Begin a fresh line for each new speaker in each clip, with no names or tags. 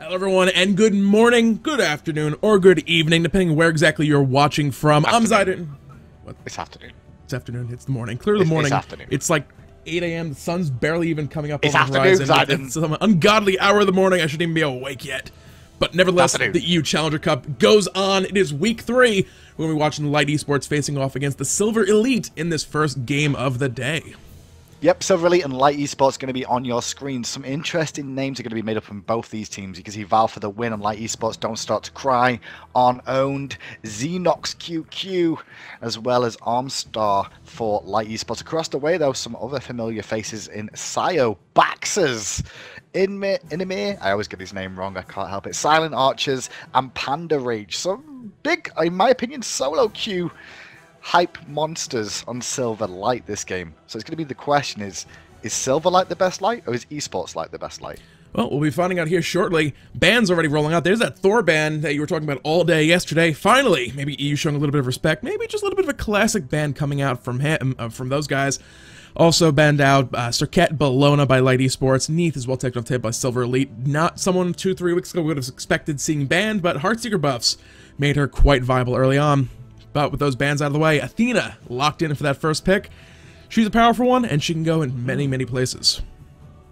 Hello everyone, and good morning, good afternoon, or good evening, depending where exactly you're watching from. I'm Zayden. What?
It's afternoon.
It's afternoon. It's the morning. Clear the morning.
It's afternoon.
It's like 8 a.m. The sun's barely even coming up
It's
over the horizon.
afternoon,
It's some ungodly hour of the morning. I shouldn't even be awake yet. But nevertheless, the EU Challenger Cup goes on. It is week 3. We're going to be watching Light Esports facing off against the Silver Elite in this first game of the day.
Yep, Silver Elite and Light Esports are going to be on your screen. Some interesting names are going to be made up from both these teams. You can see Val for the win and Light Esports Don't Start to Cry on Owned, Xenox QQ, as well as Armstar for Light Esports. Across the way, though, some other familiar faces in Sayo, Baxes, Inimir, I always get his name wrong, I can't help it, Silent Archers, and Panda Rage. Some big, in my opinion, solo queue hype monsters on Silver Light this game. So it's going to be the question is Silver Light the best light, or is Esports Light the best light?
Well, we'll be finding out here shortly. Bands already rolling out. There's that Thor band that you were talking about all day yesterday. Finally, maybe EU showing a little bit of respect. Maybe just a little bit of a classic band coming out from him, from those guys. Also banned out Circuit Bologna by Light Esports. Neath is well taken off tape by Silver Elite. Not someone 2-3 weeks ago would have expected seeing banned, but Heartseeker buffs made her quite viable early on. But with those bans out of the way, Athena locked in for that first pick. She's a powerful one, and she can go in many, many places.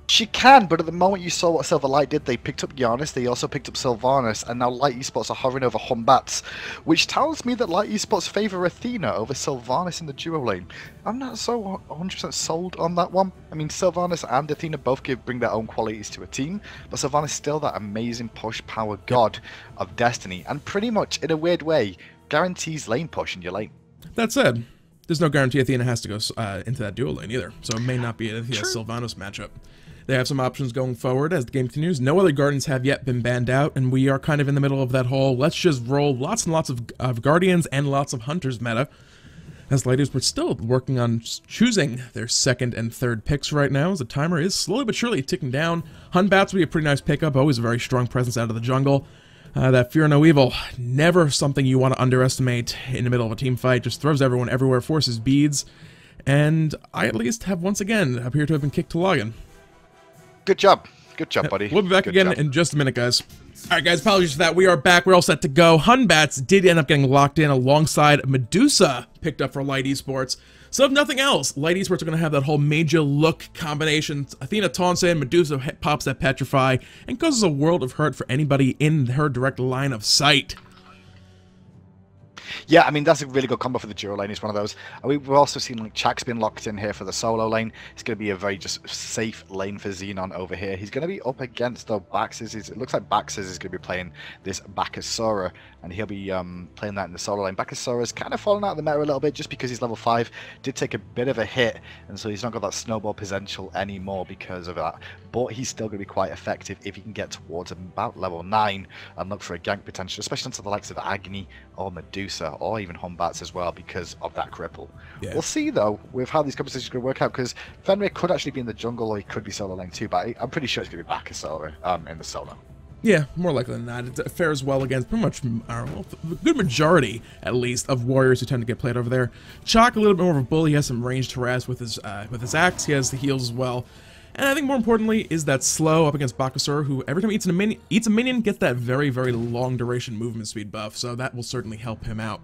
She can, but at the moment you saw what Silver Light did, they picked up Janus, they also picked up Sylvanus, and now Light Esports are hovering over Batz, which tells me that Light Esports favour Athena over Sylvanus in the duo lane. I'm not so 100% sold on that one. I mean, Sylvanus and Athena both bring their own qualities to a team, but Sylvanus is still that amazing push power god of Destiny, and pretty much, in a weird way, guarantees lane push in your lane.
That said, there's no guarantee Athena has to go into that duo lane either, so it may not be an Athena-Sylvanus matchup. They have some options going forward as the game continues. No other Guardians have yet been banned out, and we are kind of in the middle of that whole let's just roll lots and lots of Guardians and lots of Hunters meta. As Light Esports still working on choosing their second and third picks right now, as the timer is slowly but surely ticking down. Batz will be a pretty nice pickup, always a very strong presence out of the jungle. That Fear No Evil, never something you want to underestimate in the middle of a team fight, just throws everyone everywhere, forces beads, and I at least have once again appear to have been kicked to login.
Good job, buddy.
We'll be back again in just a minute, guys. Alright guys, apologies for that, we are back, we're all set to go. Batz did end up getting locked in alongside Medusa, picked up for Light Esports. So if nothing else, Light Esports are going to have that whole major look combination. Athena taunts in, Medusa pops that Petrify, and causes a world of hurt for anybody in her direct line of sight.
Yeah, I mean, that's a really good combo for the duo lane. It's one of those. We've also seen like Chaac's been locked in here for the solo lane. It's going to be a very just safe lane for Xenon over here. He's going to be up against the Baxes. It looks like Baxes is going to be playing this Bakasura, and he'll be playing that in the solo lane. Bakasura's kind of fallen out of the meta a little bit just because he's level 5. Did take a bit of a hit, and so he's not got that snowball potential anymore because of that. But he's still going to be quite effective if he can get towards about level 9 and look for a gank potential, especially onto the likes of Agni or Medusa, or even Batz as well, because of that cripple. Yeah. We'll see though with how these conversations are going to work out, because Fenrir could actually be in the jungle, or he could be solo lane too, but I'm pretty sure it's going to be back in the solo. Yeah,
more likely than not. It fares well against pretty much a good majority, at least, of warriors who tend to get played over there. Chaac, a little bit more of a bully. He has some ranged harass with his axe. He has the heals as well. And I think more importantly is that slow up against Bakasura, who every time he eats a minion, gets that very, very long duration movement speed buff, so that will certainly help him out.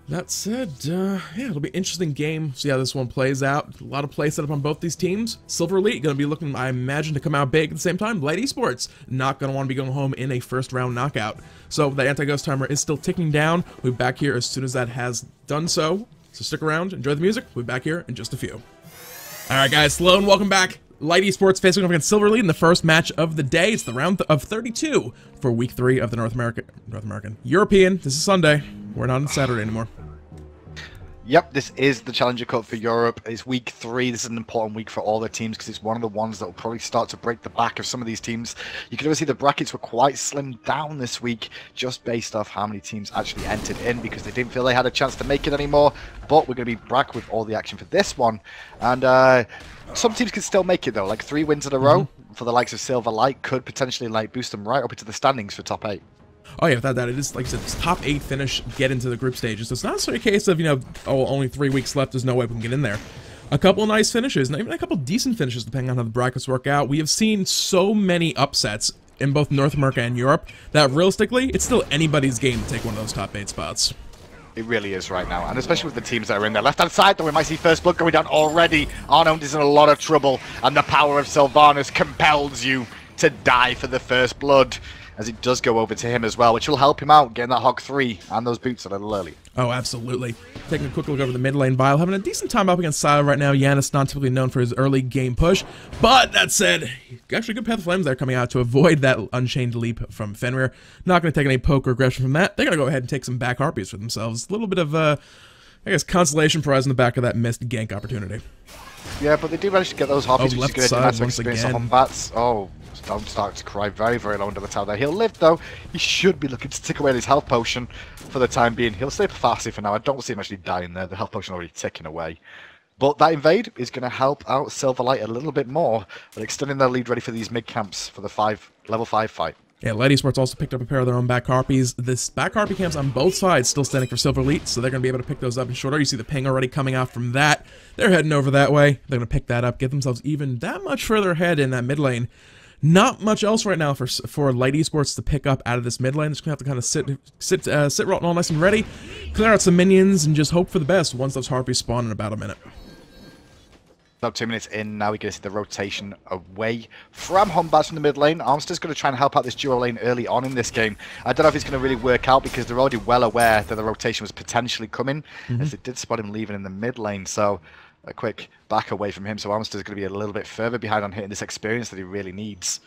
That said, yeah, it'll be an interesting game. See how this one plays out. A lot of play set up on both these teams. Silver Elite going to be looking, I imagine, to come out big at the same time. Light Esports not going to want to be going home in a first round knockout. So the anti-ghost timer is still ticking down. We'll be back here as soon as that has done so. So stick around, enjoy the music. We'll be back here in just a few. Alright guys, hello and welcome back. Light Esports facing off against Silver Elite in the first match of the day. It's the round of 32 for week 3 of the European. This is Sunday. We're not on Saturday anymore.
Yep, this is the Challenger Cup for Europe. It's week 3. This is an important week for all the teams because it's one of the ones that will probably start to break the back of some of these teams. You can always see the brackets were quite slimmed down this week just based off how many teams actually entered in because they didn't feel they had a chance to make it anymore. But we're going to be back with all the action for this one. And some teams can still make it though, like 3 wins in a row for the likes of Silver Light could potentially like boost them right up into the standings for top 8.
Oh yeah, without that, it is, like I said, it's top 8 finish, get into the group stages. So it's not necessarily a case of, you know, oh, only 3 weeks left, there's no way we can get in there. A couple nice finishes, and even a couple decent finishes depending on how the brackets work out. We have seen so many upsets in both North America and Europe that realistically, it's still anybody's game to take one of those top 8 spots.
It really is right now, and especially with the teams that are in their left-hand side, though we might see First Blood going down already. Arnold is in a lot of trouble, and the power of Sylvanus compels you to die for the First Blood, as it does go over to him as well, which will help him out, getting that Hog 3 and those boots a little early.
Oh, absolutely. Taking a quick look over the mid lane, Vile having a decent time up against Silo right now. Janus not typically known for his early game push, but that said, actually good Path of Flames there coming out to avoid that Unchained Leap from Fenrir. Not going to take any poke or aggression from that. They're going to go ahead and take some back harpies for themselves. A little bit of, I guess, consolation prize in the back of that missed gank opportunity.
Yeah, but they do manage to get those harpies, which is going to do experience on Batz. Oh, don't start to cry very, very low under the tower there. He'll live, though. He should be looking to tick away his health potion for the time being. He'll stay fasty for now. I don't see him actually dying there. The health potion already ticking away. But that invade is going to help out Silverlight a little bit more, but extending their lead ready for these mid-camps for the level 5 fight.
Yeah, Light Esports also picked up a pair of their own back harpies. This back harpy camps on both sides still standing for Silver Elite, so they're going to be able to pick those up in short order. You see the ping already coming out from that. They're heading over that way. They're going to pick that up, get themselves even that much further ahead in that mid lane. Not much else right now for Light Esports to pick up out of this mid lane. Just going to have to kind of sit all nice and ready, clear out some minions, and just hope for the best once those harpies spawn in about a minute.
About 2 minutes in, now we get to the rotation away from Humbaz from the mid lane. Armster's going to try and help out this duo lane early on in this game. I don't know if it's going to really work out because they're already well aware that the rotation was potentially coming, as it did spot him leaving in the mid lane. So a quick back away from him. So Armster's going to be a little bit further behind on hitting this experience that he really needs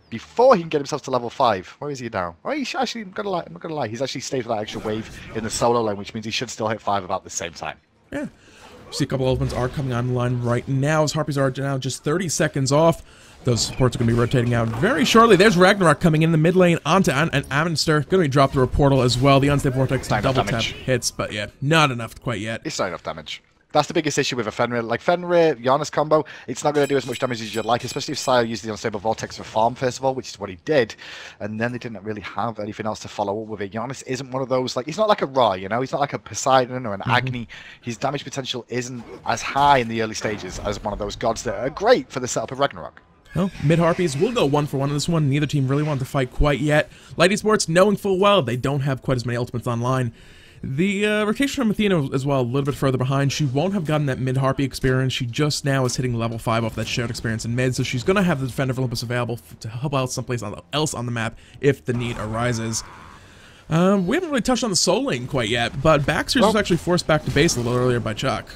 before he can get himself to level 5. Where is he now? Oh, he's actually, I'm not gonna lie, he's actually stayed for that extra wave in the solo lane, which means he should still hit 5 about the same time.
Yeah. See a couple elements are coming online right now as Harpies are now just 30 seconds off. Those supports are going to be rotating out very shortly. There's Ragnarok coming in the mid lane onto an Ammonster. Going to be dropped through a portal as well. The Unstable Vortex double tap hits, but yeah, not enough quite yet.
It's not enough damage. That's the biggest issue with a Fenrir. Like Fenrir, Janus combo, it's not going to do as much damage as you'd like, especially if Sire used the Unstable Vortex for farm, first of all, which is what he did. And then they didn't really have anything else to follow up with it. Janus isn't one of those, like, he's not like a Ra, you know? He's not like a Poseidon or an Agni. His damage potential isn't as high in the early stages as one of those gods that are great for the setup of Ragnarok.
Well, mid-Harpies will go 1 for 1 in this one. Neither team really wanted to fight quite yet. Light Esports knowing full well they don't have quite as many ultimates online. The rotation from Athena as well, a little bit further behind. She won't have gotten that mid-Harpy experience. She just now is hitting level 5 off that shared experience in mid, so she's going to have the Defender of Olympus available to help out someplace else on the map if the need arises. We haven't really touched on the soul lane quite yet, but Baxter was actually forced back to base a little earlier by Chaac.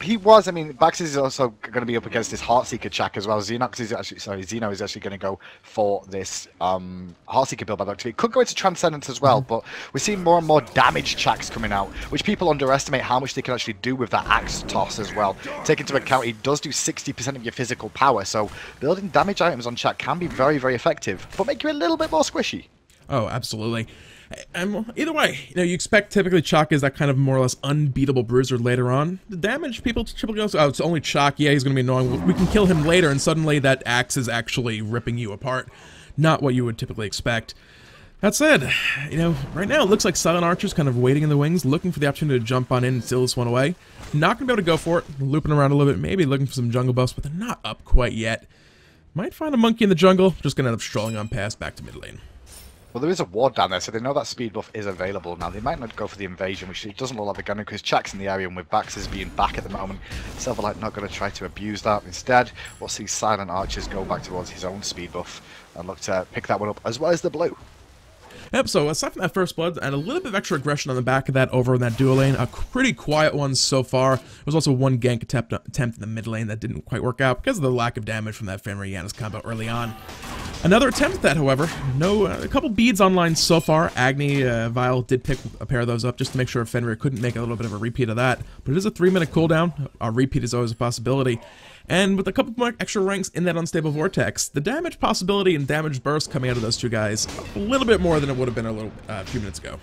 He was. I mean, Baxter is also going to be up against this Heartseeker Chaac as well. Zeno is actually going to go for this Heartseeker build by the way. It could go into Transcendence as well, but we're seeing more and more damage Chaacs coming out, which people underestimate how much they can actually do with that axe toss as well. Take into account, he does do 60% of your physical power, so building damage items on Chaac can be very, very effective, but make you a little bit more squishy.
Oh, absolutely. Either way, you know, you expect typically Chaac is that kind of more or less unbeatable bruiser later on. The damage, people typically go, oh, it's only Chaac, yeah, he's going to be annoying. We can kill him later, and suddenly that axe is actually ripping you apart. Not what you would typically expect. That said, you know, right now it looks like Silent Archer's kind of waiting in the wings, looking for the opportunity to jump on in and steal this one away. Not going to be able to go for it, looping around a little bit, maybe looking for some jungle buffs, but they're not up quite yet. Might find a monkey in the jungle, just going to end up strolling on past back to mid lane.
Well, there is a ward down there, so they know that speed buff is available now. They might not go for the invasion, which it doesn't look like they're going to, because Chaac's in the area, and with Bax's being back at the moment, Silverlight not going to try to abuse that. Instead, we'll see Silent Archers go back towards his own speed buff and look to pick that one up, as well as the blue.
Yep, so aside from that first blood, and a little bit of extra aggression on the back of that over in that duo lane, a pretty quiet one so far. There was also one gank attempt in the mid lane that didn't quite work out because of the lack of damage from that Fenrir Janus combo early on. Another attempt at that, however, a couple beads online so far. Agni, Vile did pick a pair of those up just to make sure Fenrir couldn't make a little bit of a repeat of that. But it is a 3-minute cooldown. A repeat is always a possibility. And with a couple more extra ranks in that Unstable Vortex, the damage possibility and damage burst coming out of those two guys a little bit more than it would have been a few minutes ago.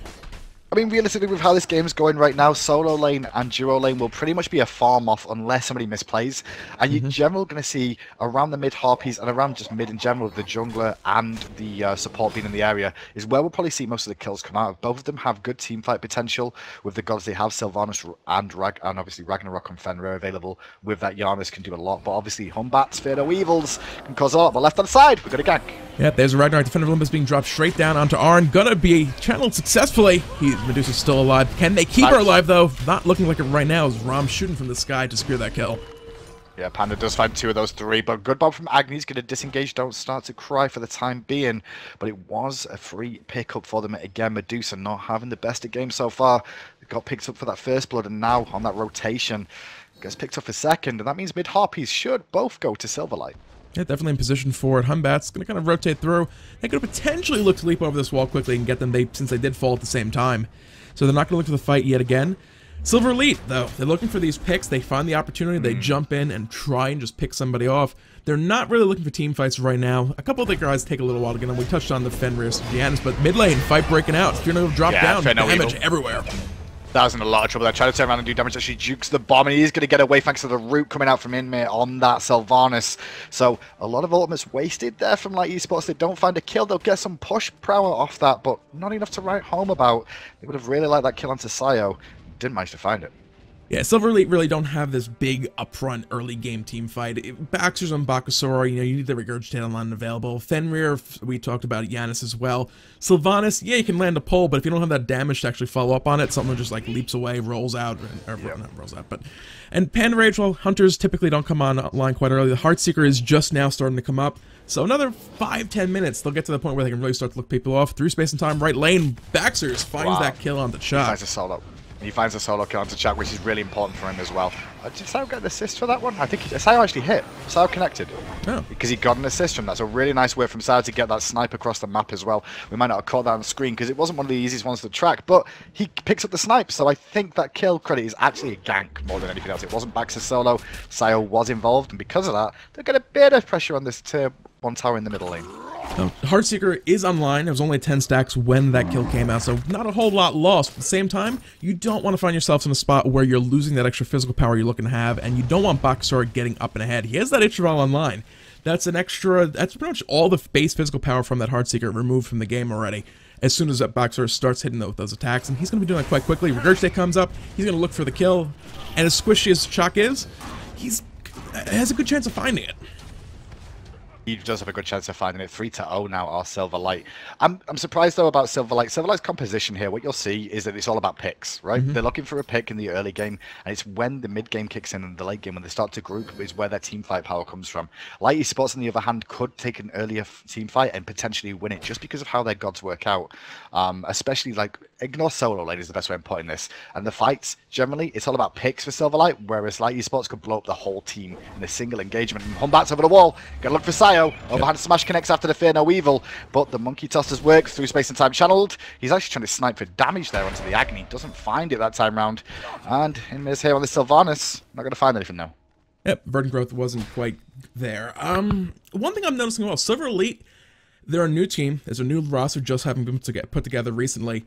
I mean, realistically, with how this game's going right now, solo lane and duo lane will pretty much be a farm off unless somebody misplays. And you're generally going to see around the mid harpies and around just mid in general, the jungler and the support being in the area is where we'll probably see most of the kills come out. Both of them have good team fight potential with the gods they have, Sylvanus and obviously Ragnarok and Fenrir available. With that, Janus can do a lot, but obviously Batz, Fear Evils can cause a lot. But left hand side, we've got a gank.
Yep, there's a Ragnarok. Defender of Olympus being dropped straight down onto Arn. Gonna be channeled successfully. Medusa's still alive. Can they keep her alive, though? Not looking like it right now as Ram shooting from the sky to secure that kill.
Yeah, Panda does find 2 of those 3, but good bomb from Agni. He's going to disengage, don't start to cry for the time being. But it was a free pickup for them again. Medusa not having the best of game so far. Got picked up for that first blood, and now on that rotation, gets picked up for second. And that means mid-harpies should both go to Silverlight.
Yeah, definitely in position for it. Batz going to kind of rotate through. They could potentially look to leap over this wall quickly and get them, since they did fall at the same time. So they're not going to look for the fight yet again. Silver Elite, though, they're looking for these picks. They find the opportunity. They jump in and try and just pick somebody off. They're not really looking for team fights right now. A couple of the guys take a little while to get them. We touched on the Fenrir, Janus, but mid lane, fight breaking out. If you're going to drop down, damage everywhere.
That was in a lot of trouble there. Trying to turn around and do damage. Actually jukes the bomb, and he's going to get away thanks to the root coming out from Inmate on that Sylvanus. So a lot of ultimates wasted there from like Esports. They don't find a kill. They'll get some push power off that, but not enough to write home about. They would have really liked that kill onto Sayo. Didn't manage to find it.
Yeah, Silver Elite really don't have this big upfront early game team fight. Baxter's on Bakasura, you need the Regurgitate online available. Fenrir, we talked about Janus as well. Sylvanus, yeah, you can land a pull, but if you don't have that damage to actually follow up on it, something just like leaps away, rolls out, or not rolls out, but... And Panda Rage, well, Hunters typically don't come online quite early. The Heartseeker is just now starting to come up. So another 5-10 minutes, they'll get to the point where they can really start to look people off. Through space and time, right lane, Baxter's finds that kill on the Chaac.
He finds a solo kill onto Chaac, which is really important for him as well. Did Sayo get an assist for that one? I think Sayo actually hit. Sayo connected. Oh. Because he got an assist from that. So a really nice way from Sayo to get that snipe across the map as well. We might not have caught that on the screen because it wasn't one of the easiest ones to track, but he picks up the snipe. So I think that kill credit is actually a gank more than anything else. It wasn't Bax's solo. Sayo was involved, and because of that, they've got a bit of pressure on this tier 1 tower in the middle lane.
Heartseeker is online. It was only 10 stacks when that kill came out, so not a whole lot lost. At the same time, you don't want to find yourselves in a spot where you're losing that extra physical power you're looking to have, and you don't want Bakasura getting up and ahead. He has that Interval online. That's pretty much all the base physical power from that Heartseeker removed from the game already. As soon as that Bakasura starts hitting those attacks, and he's going to be doing that quite quickly. Regurgitate comes up, he's going to look for the kill, and as squishy as Chaac is, he has a good chance of finding it.
He does have a good chance of finding it. 3-0 now, our Silverlight. I'm surprised, though, about Silverlight. Silverlight's composition here, what you'll see is that it's all about picks, right? They're looking for a pick in the early game, and it's when the mid-game kicks in and the late game, when they start to group, is where their team fight power comes from. Light Esports, on the other hand, could take an earlier team fight and potentially win it just because of how their gods work out. Especially, like, ignore solo lane is the best way of putting this. And the fights, generally, it's all about picks for Silverlight, whereas Light Esports could blow up the whole team in a single engagement. And Batz over the wall, gotta look for Sayo. Overhand smash connects after the Fear No Evil, but the monkey tossers work through space and time channeled. He's actually trying to snipe for damage there onto the Agni. Doesn't find it that time round. And in is here on the Sylvanus. Not going to find anything now.
Yep, Verdant Growth wasn't quite there. One thing I'm noticing well, Silver Elite, they're a new team. There's a new roster just having been put together recently.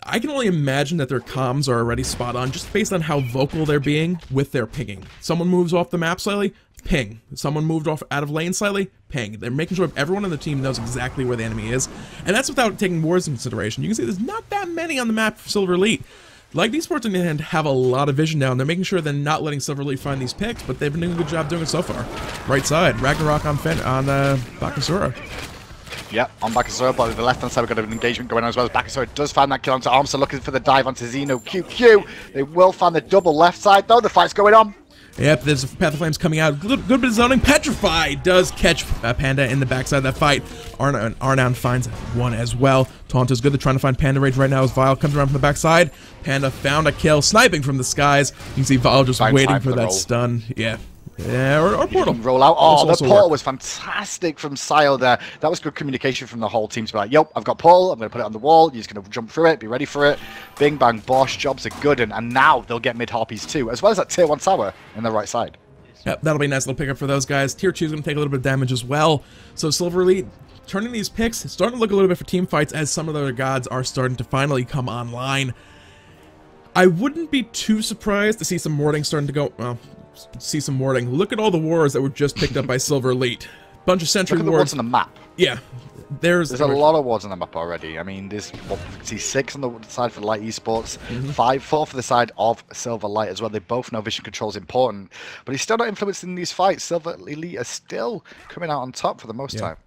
I can only imagine that their comms are already spot on just based on how vocal they're being with their pinging. Someone moves off the map slightly, ping. Someone moved off out of lane slightly, ping. They're making sure everyone on the team knows exactly where the enemy is, and that's without taking wards into consideration. You can see there's not that many on the map for Silver Elite. Like Esports on the hand have a lot of vision now, and they're making sure they're not letting Silver Elite find these picks, but they've been doing a good job doing it so far. Right side, Ragnarok on Bakasura.
Yeah, on Bakasura, but on the left-hand side, we've got an engagement going on as well as Bakasura does find that kill onto Arm, so looking for the dive onto Xeno QQ. They will find the double left side, though. The fight's going on.
Yep, there's a Path of Flames coming out. Good bit of zoning. Petrify does catch Panda in the backside of that fight. Arnon finds one as well. Taunt is good. They're trying to find Panda Rage right now as Vile comes around from the backside. Panda found a kill, sniping from the skies. You can see Vile just waiting for that stun. Yeah, or Portal.
Roll out. Oh, the Portal was fantastic from Sayo there. That was good communication from the whole team to be like, yep, I've got Portal, I'm going to put it on the wall, you're just going to jump through it, be ready for it. Bing, bang, bosh, jobs are good, and now they'll get mid-harpies too, as well as that tier 1 tower in the right side.
Yep, that'll be a nice little pickup for those guys. Tier 2 is going to take a little bit of damage as well. So Silver Elite turning these picks, it's starting to look a little bit for team fights as some of the other gods are starting to finally come online. I wouldn't be too surprised to see some warding starting to go, well, see some warding. Look at all the wars that were just picked up by Silver Elite. Bunch of sentry
Look at the
wards.
wards on the map.
Yeah. There's
a lot of wards on the map already. I mean, there's see 6 on the side for Light Esports, 4 for the side of Silver Light as well. They both know vision control is important, but he's still not influencing these fights. Silver Elite are still coming out on top for the most time.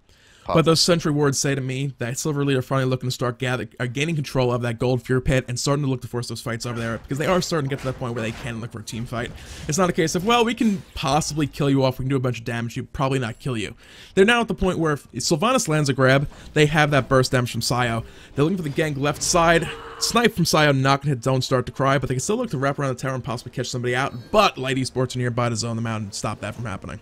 But those sentry wards say to me that Silver Elite are finally looking to start gaining control of that gold fear pit and starting to look to force those fights over there, because they are starting to get to that point where they can look for a team fight. It's not a case of, well, we can possibly kill you off, we can do a bunch of damage, you probably not kill you. They're now at the point where if Sylvanus lands a grab, they have that burst damage from Sio. They're looking for the gank left side. Snipe from Sio, not going to hit Don't Start to Cry, but they can still look to wrap around the tower and possibly catch somebody out. But Light Esports are nearby to zone them out and stop that from happening.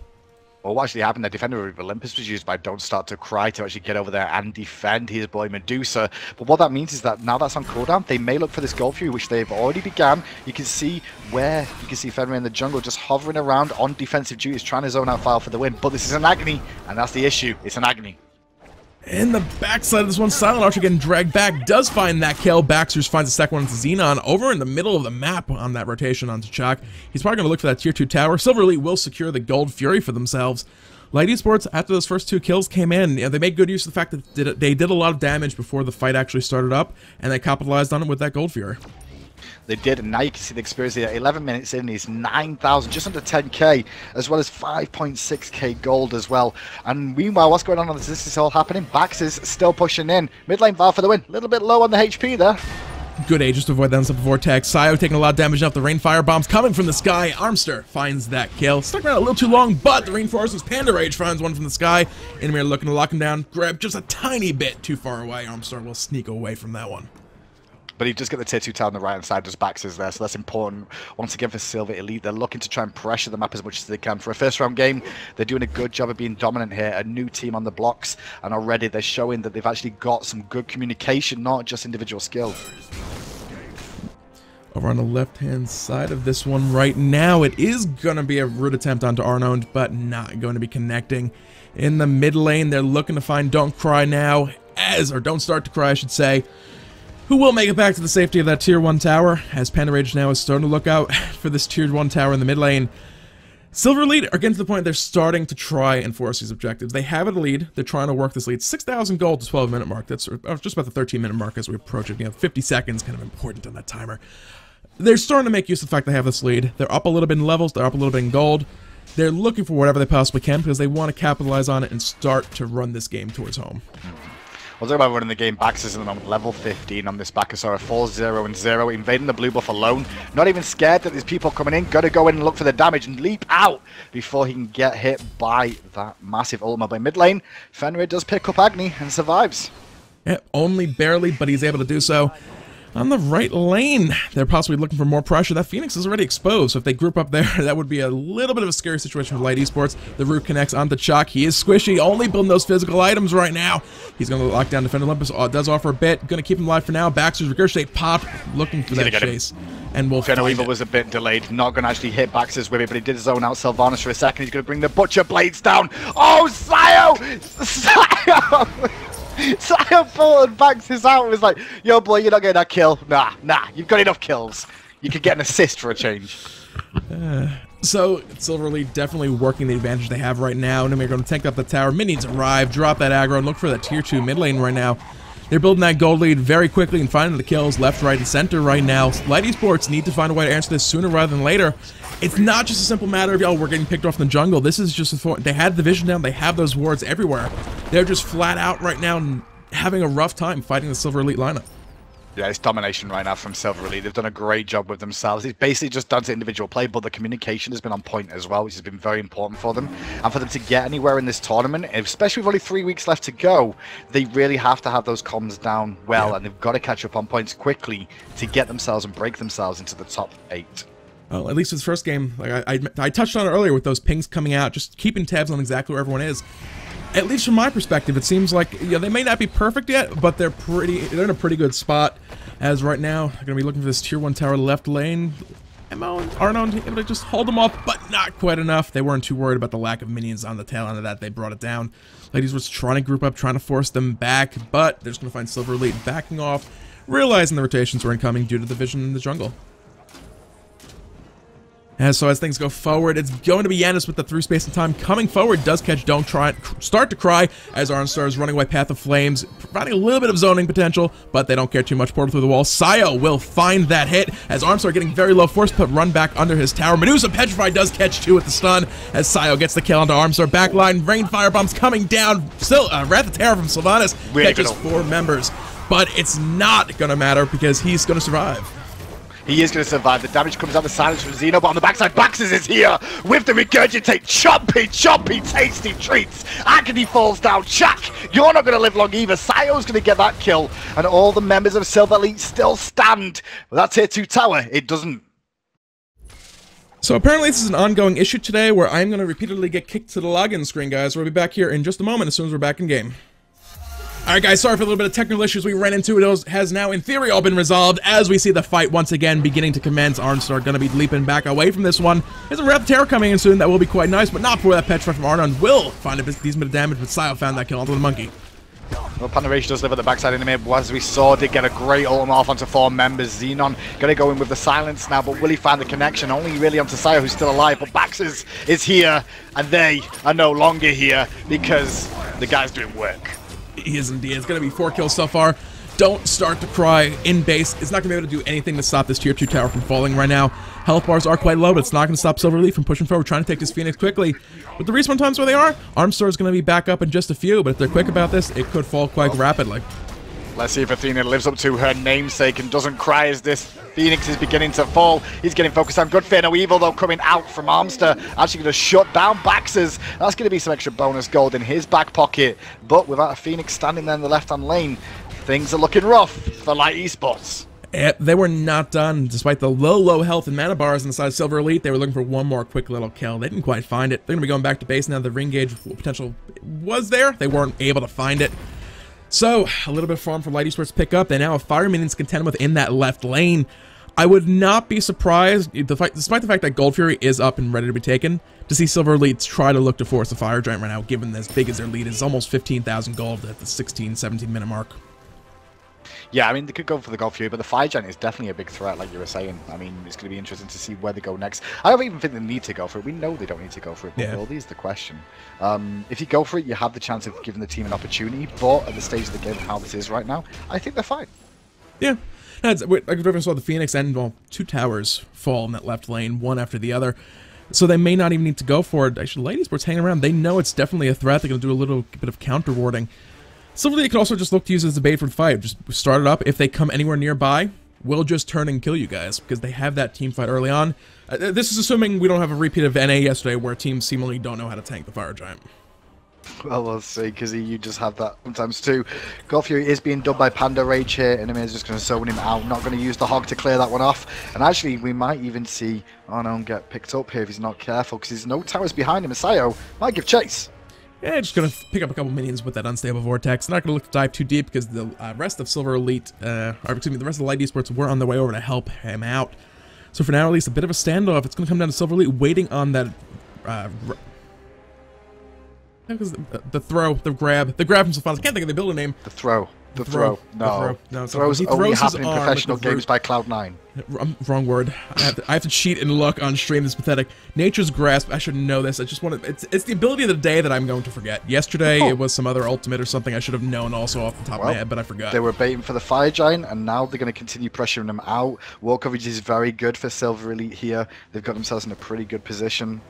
Well, what actually happened, the defender of Olympus was used by Don't Start to Cry to actually get over there and defend his boy Medusa. But what that means is that now that's on cooldown, they may look for this Gold Fury, which they've already began. You can see Fenrir in the jungle just hovering around on defensive duties, trying to zone out File for the win. But this is an Agni, and that's the issue. It's an Agni.
In the backside of this one, Silent Archer getting dragged back, does find that kill. Baxter finds the second one into Xenon over in the middle of the map on that rotation onto Chaac. He's probably going to look for that tier 2 tower. Silver Elite will secure the Gold Fury for themselves. Light Esports, after those first 2 kills came in, they made good use of the fact that they did a lot of damage before the fight actually started up, and they capitalized on it with that Gold Fury.
They did, and now you can see the experience here. 11 minutes in, he's 9,000, just under 10k, as well as 5.6k gold as well. And meanwhile, what's going on this? This is all happening. Batz is still pushing in. Mid lane Val for the win. A little bit low on the HP there.
Good Aegis to avoid that unstable vortex. Sio taking a lot of damage off the rain fire bombs coming from the sky. Armster finds that kill. Stuck around a little too long, but the reinforcements Panda Rage finds one from the sky. Enemy looking to lock him down. Grab just a tiny bit too far away. Armster will sneak away from that one.
But he does get the tier 2 tower on the right hand side, just Batz is there, so that's important. Once again for Silver Elite, they're looking to try and pressure the map as much as they can. For a first round game, they're doing a good job of being dominant here, a new team on the blocks, and already they're showing that they've actually got some good communication, not just individual skill.
Over on the left-hand side of this one right now, it is going to be a root attempt onto Arnold, but not going to be connecting. In the mid lane, they're looking to find Don't Cry now, or Don't Start to Cry, I should say, who will make it back to the safety of that tier 1 tower, as Panda Rage now is starting to look out for this tier 1 tower in the mid lane. Silver Elite are getting to the point they're starting to try and force these objectives. They have a lead. They're trying to work this lead. 6,000 gold to 12-minute mark. That's just about the 13-minute mark as we approach it. 50 seconds, kind of important on that timer. They're starting to make use of the fact they have this lead. They're up a little bit in levels. They're up a little bit in gold. They're looking for whatever they possibly can because they want to capitalize on it and start to run this game towards home.
We'll talk about running the game. Batz is at the moment level 15 on this Bakasura, 4-0-0, invading the blue buff alone. Not even scared that there's people coming in. Got to go in and look for the damage and leap out before he can get hit by that massive ultimate. By mid lane, Fenrir does pick up Agni and survives.
Yeah, only barely, but he's able to do so. On the right lane, they're possibly looking for more pressure. That Phoenix is already exposed, so if they group up there, that would be a little bit of a scary situation for Light Esports. The root connects onto Chaac. He is squishy, only building those physical items right now. He's going to lock down Defender Olympus. Does offer a bit. Going to keep him alive for now. Baxter's Ricochet pop, looking for that chase. And we'll find
Weaver was a bit delayed, not going to actually hit Baxter's with it, but he did zone out Sylvanus for a second. He's going to bring the Butcher Blades down. Oh, Sio! Sio! Sio followed Batz is out and was like, yo boy, you're not getting that kill. Nah, you've got enough kills. You could get an assist for a change.
So, Silver Elite definitely working the advantage they have right now. And then we're going to tank up the tower. Minions arrive, drop that aggro, and look for that tier 2 mid lane right now. They're building that gold lead very quickly and finding the kills left, right, and center right now. Light Esports need to find a way to answer this sooner rather than later. It's not just a simple matter of, yo, we're getting picked off in the jungle. This is just they had the vision down. They have those wards everywhere. They're just flat out right now and having a rough time fighting the Silver Elite lineup.
Yeah, it's domination right now from Silver Elite. They've done a great job with themselves. It's basically just down to individual play, but the communication has been on point as well, which has been very important for them. And for them to get anywhere in this tournament, especially with only 3 weeks left to go, they really have to have those comms down well, and they've got to catch up on points quickly to get themselves and break themselves into the top 8.
Well, at least for this first game, like I touched on it earlier with those pings coming out, just keeping tabs on exactly where everyone is. At least from my perspective, it seems like they may not be perfect yet, but they're in a pretty good spot. As right now, they're going to be looking for this tier 1 tower left lane. Emo and Arnon able to just hold them off, but not quite enough. They weren't too worried about the lack of minions on the tail end of that. They brought it down. Ladies was trying to group up, trying to force them back, but they're just going to find Silver Elite backing off, realizing the rotations were incoming due to the vision in the jungle. And so as things go forward, it's going to be Janus with the through space and time coming forward. Does catch Don't Try, start to cry as Arnstar is running away Path of Flames, providing a little bit of zoning potential, but they don't care too much. Portal through the wall. Sayo will find that hit as Arnstar getting very low. Force put run back under his tower. Medusa Petrified does catch 2 with the stun as Sayo gets the kill onto Arnstar. Backline, rain fire bombs coming down. Still, Wrath of Terror from Sylvanus catches 4 members, but it's not going to matter because he's going to survive.
He is going to survive. The damage comes out the silence from Xeno, but on the backside, Baxes is here with the regurgitate. Choppy, tasty treats. Agni falls down. Chaac, you're not going to live long either. Sayo's going to get that kill, and all the members of Silver Elite still stand. But that tier 2 tower, it doesn't.
So apparently this is an ongoing issue today where I'm going to repeatedly get kicked to the login screen, guys. We'll be back here in just a moment as soon as we're back in game. Alright guys, sorry for a little bit of technical issues we ran into. It has now, in theory, all been resolved as we see the fight once again beginning to commence. Arnstar going to be leaping back away from this one. There's a Wrath of Terror coming in soon. That will be quite nice, but not before that Petrified from Arnon will find a decent bit of damage, but Sayo found that kill onto the monkey.
Well, Pandarage does live at the backside in the mid, as we saw, did get a great ultimate off onto 4 members. Xenon going to go in with the silence now, but will he find the connection? Only really onto Sayo, who's still alive, but Baxes is here, and they are no longer here because the guy's doing work.
He is indeed. It's going to be 4 kills so far. Don't start to cry in base. It's not going to be able to do anything to stop this tier 2 tower from falling right now. Health bars are quite low, but it's not going to stop Silver Elite from pushing forward, trying to take this Phoenix quickly. With the respawn times where they are, Armstar is going to be back up in just a few, but if they're quick about this, it could fall quite rapidly.
Let's see if Athena lives up to her namesake and doesn't cry as this Phoenix is beginning to fall. He's getting focused on good. Fear No Evil, though, coming out from Armster. Actually going to shut down Baxes. That's going to be some extra bonus gold in his back pocket. But without a Phoenix standing there in the left-hand lane, things are looking rough for Light Esports.
They were not done. Despite the low health and mana bars on the side of Silver Elite, they were looking for one more quick little kill. They didn't quite find it. They're going to be going back to base now. The ring gauge potential was there. They weren't able to find it. So, a little bit of farm for Light Esports to pick up. They now have Fire Minions to contend with in that left lane. I would not be surprised, despite the fact that Gold Fury is up and ready to be taken, to see Silver Elite try to look to force a Fire Giant right now, given as big as their lead is. Almost 15,000 gold at the 16, 17 minute mark.
Yeah, I mean, they could go for the Gold Fury, but the Fire Giant is definitely a big threat, like you were saying. I mean, it's going to be interesting to see where they go next. I don't even think they need to go for it. We know they don't need to go for it, but will these the question? If you go for it, you have the chance of giving the team an opportunity, but at the stage of the game, how this is right now, I think they're fine. Yeah.
I saw the Phoenix and, well, 2 towers fall in that left lane, one after the other. So they may not even need to go for it. Actually, Light Esports hanging around. They know it's definitely a threat. They're going to do a little bit of counter warding. Silver Elite could also just look to use it as a bait for the fight. Just start it up. If they come anywhere nearby, we'll just turn and kill you guys, because they have that team fight early on. This is assuming we don't have a repeat of NA yesterday, where teams seemingly don't know how to tank the Fire Giant.
Well, we'll see, because you just have that sometimes too. Gold Fury is being done by Panda Rage here, and Emir's just going to zone him out, not going to use the Hog to clear that one off. And actually, we might even see Arnon get picked up here if he's not careful, because there's no towers behind him, and Sayo might give chase.
Yeah, just going to pick up a couple minions with that Unstable Vortex. Not going to look to dive too deep, because the rest of Silver Elite, the rest of the Light Esports were on their way over to help him out. So for now, at least, a bit of a standoff. It's going to come down to Silver Elite waiting on that... the throw, the grab from Sylvanus. I can't think of the builder name.
The throw. The throw. No.
No,
throws only happen in professional games by Cloud9.
Wrong word. I have to cheat and look on stream. This is pathetic. Nature's Grasp. I should know this. I just want to... It's the ability of the day that I'm going to forget. Yesterday, it was some other ultimate or something I should have known also off the top of my head, but I forgot.
They were baiting for the Fire Giant, and now they're going to continue pressuring them out. Wall coverage is very good for Silver Elite here. They've got themselves in a pretty good position.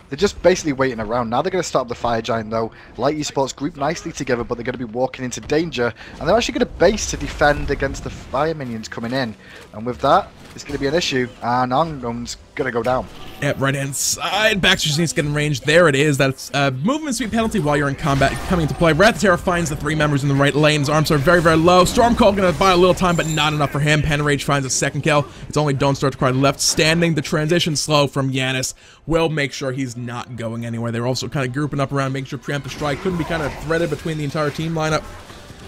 They're just basically waiting around. Now they're going to start the Fire Giant, though. Light Esports group nicely together, but they're going to be walking into danger. And they're actually going to base to defend against the Fire Minions coming in. And with that, it's going to be an issue. And Arnon's going to go down. Yep,
right hand side. Baxter just needs to get in range. There it is. That's movement speed penalty while you're in combat coming into play. Wrath of Terror finds the 3 members in the right lane. His arms are very, very low. Stormcall going to buy a little time, but not enough for him. Panarage finds a second kill. It's only Don't Start to Cry left standing. The transition slow from Janus will make sure he's not going anywhere. They're also kind of grouping up around, making sure Preemptive Strike couldn't be kind of threaded between the entire team lineup.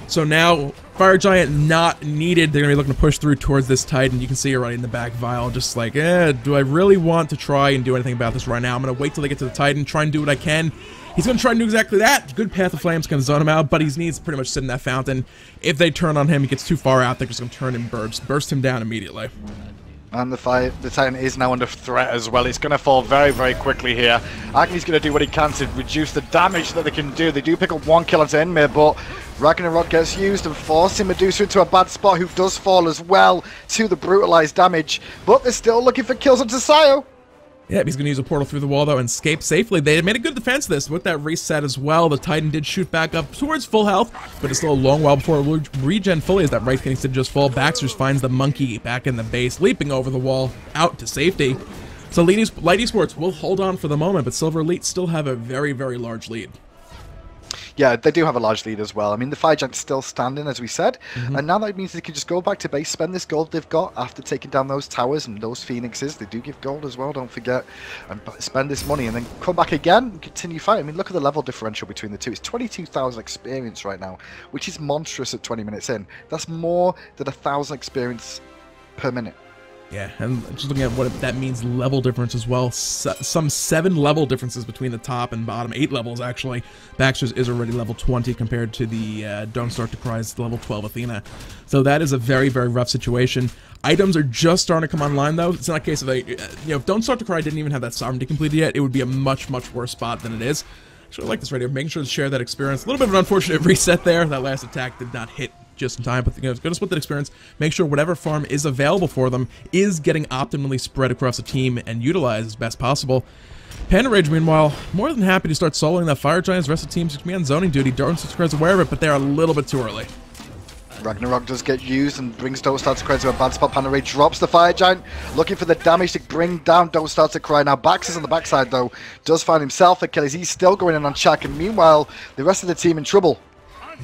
So now, Fire Giant not needed. They're going to be looking to push through towards this Titan. You can see already in the back, Vile just like, do I really want to try and do anything about this right now? I'm going to wait till they get to the Titan, try and do what I can. He's going to try and do exactly that. Good Path of Flames going to zone him out, but he needs to pretty much sit in that fountain. If they turn on him, he gets too far out, they're just going to turn and burst him down immediately.
And the Titan is now under threat as well. It's going to fall very, very quickly here. Agni's going to do what he can to reduce the damage that they can do. They do pick up 1 kill onto Enmir, but Ragnarok gets used and forcing Medusa into a bad spot, who does fall as well to the brutalized damage. But they're still looking for kills onto Sayo.
Yeah, he's going to use a portal through the wall, though, and escape safely. They made a good defense of this with that reset as well. The Titan did shoot back up towards full health, but it's still a long while before it will regen fully as that right thing did just fall. Baxter finds the monkey back in the base, leaping over the wall out to safety. So Light Esports will hold on for the moment, but Silver Elite still have a very, very large lead.
Yeah, they do have a large lead as well. I mean, the Fire Giant's still standing, as we said, and now that means they can just go back to base, spend this gold they've got after taking down those towers and those phoenixes. They do give gold as well, don't forget, and spend this money and then come back again and continue fighting. I mean, look at the level differential between the two. It's 22,000 experience right now, which is monstrous at 20 minutes in. That's more than 1,000 experience per minute.
Yeah, and just looking at what that means, level difference as well. Some 7 level differences between the top and bottom, 8 levels actually. Baxter's is already level 20 compared to the Don't Start to Cry's level 12 Athena. So that is a very, very rough situation. Items are just starting to come online though. It's not a case of if Don't Start to Cry didn't even have that sovereignty completed yet, it would be a much, much worse spot than it is. So I like this right here, making sure to share that experience. A little bit of an unfortunate reset there. That last attack did not hit just in time, but it's going to split that experience, make sure whatever farm is available for them is getting optimally spread across the team and utilized as best possible. Panda Rage, meanwhile, more than happy to start soloing that Fire Giants. The rest of the team seems to be on zoning duty. Don't Start to Cry is aware of it, but they're a little bit too early.
Ragnarok does get used and brings Don't Start to Cry to a bad spot. Panda Rage drops the Fire Giant, looking for the damage to bring down Don't Start to Cry. Now Bax is on the backside though, does find himself a kill as he's still going in on Chaac, and meanwhile, the rest of the team in trouble.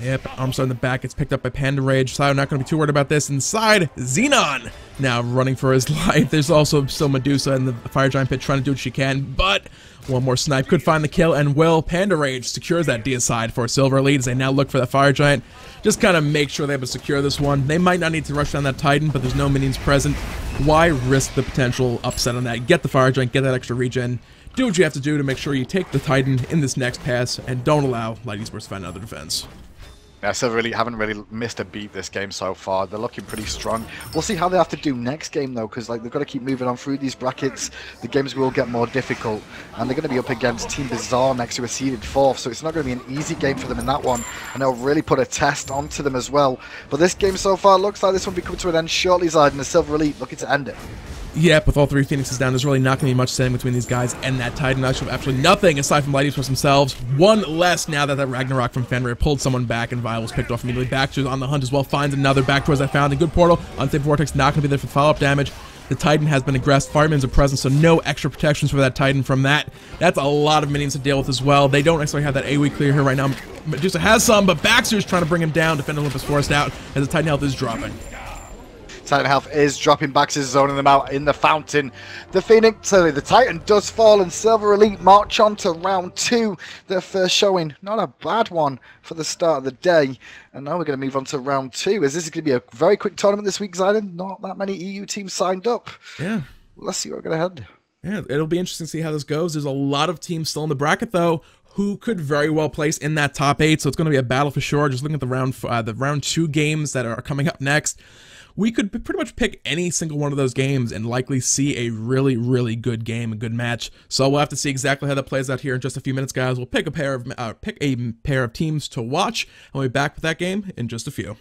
Yep, Armstar in the back gets picked up by Panda Rage. Sayo not going to be too worried about this. Inside, Xenon now running for his life. There's also still Medusa in the Fire Giant pit trying to do what she can, but one more snipe could find the kill, and will. Panda Rage secures that D side for Silver Elite as they now look for that Fire Giant. Just kind of make sure they have to secure this one. They might not need to rush down that Titan, but there's no minions present. Why risk the potential upset on that? Get the Fire Giant, get that extra regen. Do what you have to do to make sure you take the Titan in this next pass, and don't allow Light Esports to find another defense.
Yeah, Silver Elite haven't really missed a beat this game so far. They're looking pretty strong. We'll see how they have to do next game though, because they've got to keep moving on through these brackets. The games will get more difficult, and they're going to be up against Team Bizarre next, who are seeded 4th. So it's not going to be an easy game for them in that one, and they'll really put a test onto them as well. But this game so far looks like this one will be coming to an end shortly, Zide, and the Silver Elite looking to end it.
Yep, with all 3 Phoenixes down, there's really not going to be much standing between these guys and that Titan. Actually, absolutely nothing aside from Light Esports themselves. One less now that Ragnarok from Fenrir pulled someone back, and Vile was picked off immediately. Baxter's on the hunt as well, finds another back towards that fountain. Good portal. Unstable Vortex not going to be there for follow-up damage. The Titan has been aggressed. Firemen's are present, so no extra protections for that Titan from that. That's a lot of minions to deal with as well. They don't actually have that AoE clear here right now. Medusa has some, but Baxter's trying to bring him down. Defend Olympus forced out as the Titan health is dropping.
Titan health is dropping back, zoning them out in the fountain. The Titan does fall, and Silver Elite march on to round 2. Their first showing, not a bad one for the start of the day. And now we're going to move on to round 2, as this is going to be a very quick tournament this week, Zyden. Not that many EU teams signed up. Yeah. Let's see where we're going to head.
Yeah, it'll be interesting to see how this goes. There's a lot of teams still in the bracket, though, who could very well place in that top 8. So it's going to be a battle for sure. Just looking at the round 2 games that are coming up next, we could pretty much pick any single one of those games and likely see a really, really good game, a good match. So we'll have to see exactly how that plays out here in just a few minutes, guys. We'll pick a pair of teams to watch, and we'll be back with that game in just a few.